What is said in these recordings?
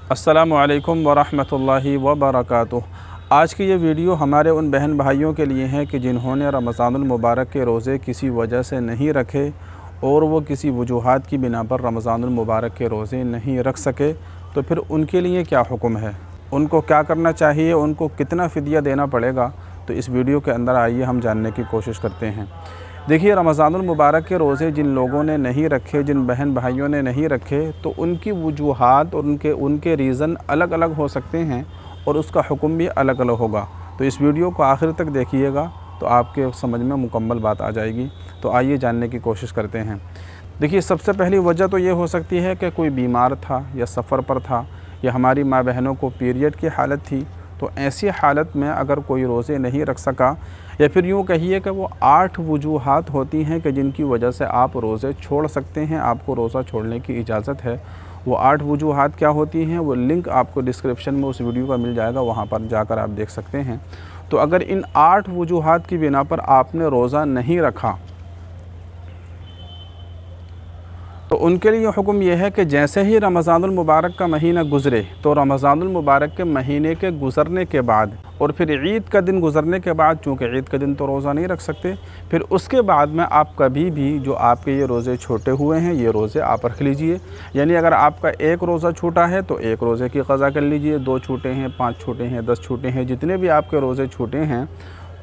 अस्सलामुअलैकुम वरहमतुल्लाहि वबरकातुह। आज की ये वीडियो हमारे उन बहन भाइयों के लिए है कि जिन्होंने रमज़ानुल मुबारक के रोज़े किसी वजह से नहीं रखे और वो किसी वजूहात की बिना पर रमज़ानुल मुबारक के रोज़े नहीं रख सके, तो फिर उनके लिए क्या हुक्म है, उनको क्या करना चाहिए, उनको कितना फ़िदिया देना पड़ेगा। तो इस वीडियो के अंदर आइए हम जानने की कोशिश करते हैं। देखिए, रमज़ानुल मुबारक के रोज़े जिन लोगों ने नहीं रखे, जिन बहन भाइयों ने नहीं रखे, तो उनकी वजूहात और उनके रीज़न अलग अलग हो सकते हैं और उसका हुक्म भी अलग अलग होगा। तो इस वीडियो को आखिर तक देखिएगा तो आपके समझ में मुकम्मल बात आ जाएगी। तो आइए जानने की कोशिश करते हैं। देखिए, सबसे पहली वजह तो ये हो सकती है कि कोई बीमार था या सफ़र पर था या हमारी माँ बहनों को पीरियड की हालत थी। तो ऐसी हालत में अगर कोई रोज़े नहीं रख सका, या फिर यूँ कहिए कि वो 8 वजूहात होती हैं कि जिनकी वजह से आप रोज़े छोड़ सकते हैं, आपको रोज़ा छोड़ने की इजाज़त है। वो 8 वजूहात क्या होती हैं, वो लिंक आपको डिस्क्रिप्शन में उस वीडियो का मिल जाएगा, वहाँ पर जाकर आप देख सकते हैं। तो अगर इन 8 वजूहात की बिना पर आपने रोज़ा नहीं रखा, तो उनके लिए हुक्म यह है कि जैसे ही रमज़ानुल मुबारक का महीना गुज़रे, तो रमज़ानुल मुबारक के महीने के गुज़रने के बाद और फिर ईद का दिन गुज़रने के बाद, चूँकि ईद के दिन तो रोज़ा नहीं रख सकते, फिर उसके बाद में आप कभी भी जो आपके ये रोज़े छोटे हुए हैं, ये रोज़े आप रख लीजिए। यानी अगर आपका एक रोज़ा छूटा है तो एक रोज़े की क़ज़ा कर लीजिए, 2 छूटे हैं, 5 छूटे हैं, 10 छूटे हैं, जितने भी आपके रोज़े छूटे हैं,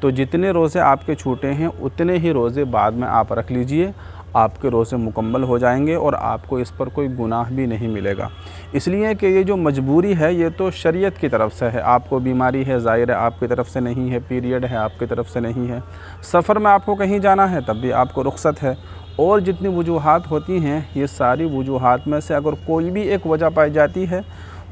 तो जितने रोज़े आपके छूटे हैं उतने ही रोज़े बाद में आप रख लीजिए। आपके रोज़े मुकम्मल हो जाएंगे और आपको इस पर कोई गुनाह भी नहीं मिलेगा। इसलिए कि ये जो मजबूरी है ये तो शरीयत की तरफ से है। आपको बीमारी है, ज़ाहिर है आपकी तरफ से नहीं है, पीरियड है आपकी तरफ से नहीं है, सफ़र में आपको कहीं जाना है तब भी आपको रुख्सत है। और जितनी वजूहात होती हैं, ये सारी वजूहात में से अगर कोई भी एक वजह पाई जाती है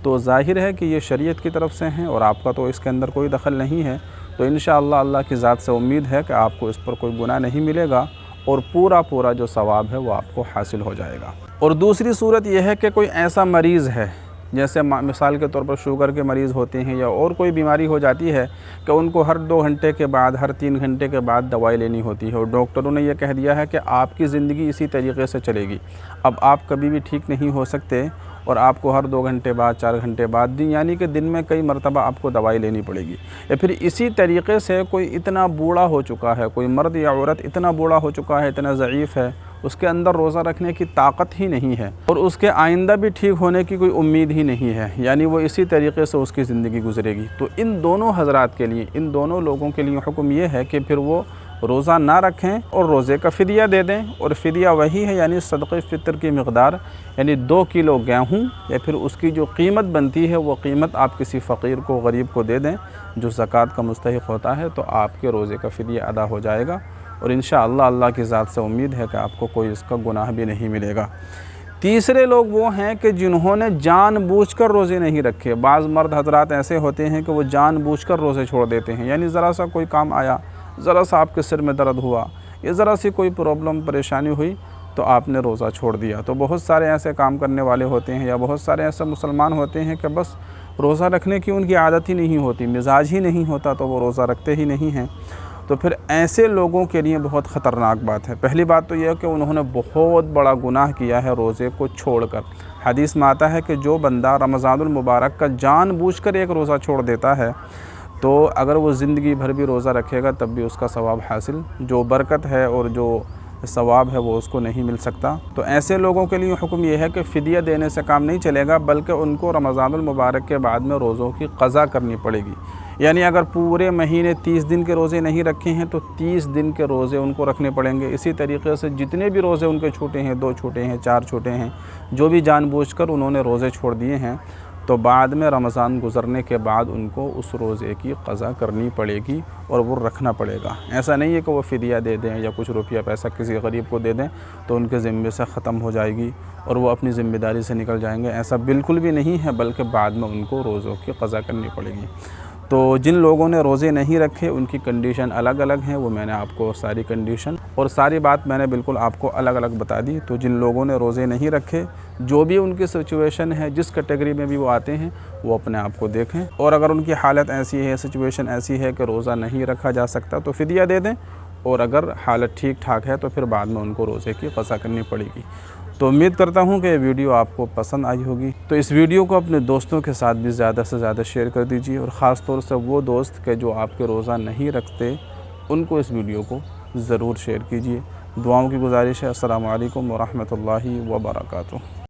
तो ज़ाहिर है कि ये शरीयत की तरफ से हैं और आपका तो इसके अंदर कोई दखल नहीं है। तो इंशाअल्लाह अल्लाह की ज़ात से उम्मीद है कि आपको इस पर कोई गुनाह नहीं मिलेगा और पूरा जो सवाब है वो आपको हासिल हो जाएगा। और दूसरी सूरत यह है कि कोई ऐसा मरीज़ है, जैसे मिसाल के तौर पर शुगर के मरीज़ होते हैं या और कोई बीमारी हो जाती है कि उनको हर 2 घंटे के बाद, हर 3 घंटे के बाद दवाई लेनी होती है और डॉक्टरों ने यह कह दिया है कि आपकी ज़िंदगी इसी तरीके से चलेगी। अब आप कभी भी ठीक नहीं हो सकते और आपको हर 2 घंटे बाद, 4 घंटे बाद, यानी कि दिन में कई मरतबा आपको दवाई लेनी पड़ेगी। या फिर इसी तरीके से कोई इतना बूढ़ा हो चुका है, कोई मर्द या औरत इतना बूढ़ा हो चुका है, इतना ज़ईफ़ है, उसके अंदर रोज़ा रखने की ताकत ही नहीं है और उसके आइंदा भी ठीक होने की कोई उम्मीद ही नहीं है, यानी वो इसी तरीके से उसकी ज़िंदगी गुजरेगी। तो इन दोनों हज़रात के लिए, इन दोनों लोगों के लिए हुक्म ये है कि फिर वो रोज़ा ना रखें और रोज़े का फ़िदिया दे दें। और फ़िदिया वही है, यानी सदक़े फ़ितर की मक़दार, यानी 2 किलो गेहूँ या फिर उसकी जो कीमत बनती है वो कीमत आप किसी फ़कीर को, गरीब को दे दें जो ज़कात का मुस्तहिक़ होता है, तो आपके रोज़े का फ़िदिया अदा हो जाएगा और इंशाअल्लाह अल्लाह की ज़ात से उम्मीद है कि आपको कोई इसका गुनाह भी नहीं मिलेगा। तीसरे लोग वो हैं कि जिन्होंने जानबूझकर रोज़े नहीं रखे। बाज़ मर्द हज़रात ऐसे होते हैं कि वो जानबूझकर रोज़े छोड़ देते हैं, यानी ज़रा सा कोई काम आया, ज़रा सा आपके सिर में दर्द हुआ या ज़रा सी कोई प्रॉब्लम, परेशानी हुई तो आपने रोज़ा छोड़ दिया। तो बहुत सारे ऐसे काम करने वाले होते हैं या बहुत सारे ऐसे मुसलमान होते हैं कि बस रोज़ा रखने की उनकी आदत ही नहीं होती, मिजाज ही नहीं होता, तो वो रोज़ा रखते ही नहीं हैं। तो फिर ऐसे लोगों के लिए बहुत ख़तरनाक बात है। पहली बात तो यह है कि उन्होंने बहुत बड़ा गुनाह किया है रोज़े को छोड़कर। हदीस में आता है कि जो बंदा रमज़ानुल मुबारक का जानबूझकर एक रोज़ा छोड़ देता है, तो अगर वो ज़िंदगी भर भी रोज़ा रखेगा तब भी उसका सवाब हासिल, जो बरकत है और जो सवाब है वो उसको नहीं मिल सकता। तो ऐसे लोगों के लिए हुक्म यह है कि फ़िदिया देने से काम नहीं चलेगा, बल्कि उनको रमज़ानुल मुबारक के बाद में रोज़ों की क़ज़ा करनी पड़ेगी। यानी अगर पूरे महीने 30 दिन के रोज़े नहीं रखे हैं तो 30 दिन के रोज़े उनको रखने पड़ेंगे। इसी तरीके से जितने भी रोज़े उनके छूटे हैं, 2 छूटे हैं, 4 छूटे हैं, जो भी जानबूझकर उन्होंने रोज़े छोड़ दिए हैं, तो बाद में रमज़ान गुज़रने के बाद उनको उस रोज़े की क़ज़ा करनी पड़ेगी और वो रखना पड़ेगा। ऐसा नहीं है कि वो फ़िदिया दे दें या कुछ रुपया पैसा किसी गरीब को दे दें तो उनके ज़िम्मे से ख़त्म हो जाएगी और वो अपनी ज़िम्मेदारी से निकल जाएंगे। ऐसा बिल्कुल भी नहीं है, बल्कि बाद में उनको रोज़ों की क़ज़ा करनी पड़ेगी। तो जिन लोगों ने रोज़े नहीं रखे उनकी कंडीशन अलग अलग हैं, वो मैंने आपको सारी कंडीशन और सारी बात मैंने बिल्कुल आपको अलग अलग बता दी। तो जिन लोगों ने रोज़े नहीं रखे, जो भी उनकी सिचुएशन है, जिस कैटेगरी में भी वो आते हैं, वो अपने आप को देखें और अगर उनकी हालत ऐसी है, सिचुएशन ऐसी है कि रोज़ा नहीं रखा जा सकता तो फ़िदिया दे दें और अगर हालत ठीक ठाक है तो फिर बाद में उनको रोज़े की क़ज़ा करनी पड़ेगी। तो उम्मीद करता हूँ कि ये वीडियो आपको पसंद आई होगी। तो इस वीडियो को अपने दोस्तों के साथ भी ज़्यादा से ज़्यादा शेयर कर दीजिए, और ख़ास तौर से वो दोस्त के जो आपके रोज़ा नहीं रखते, उनको इस वीडियो को ज़रूर शेयर कीजिए। दुआओं की गुजारिश है। अस्सलामु अलैकुम व रहमतुल्लाहि व बरकातुहू।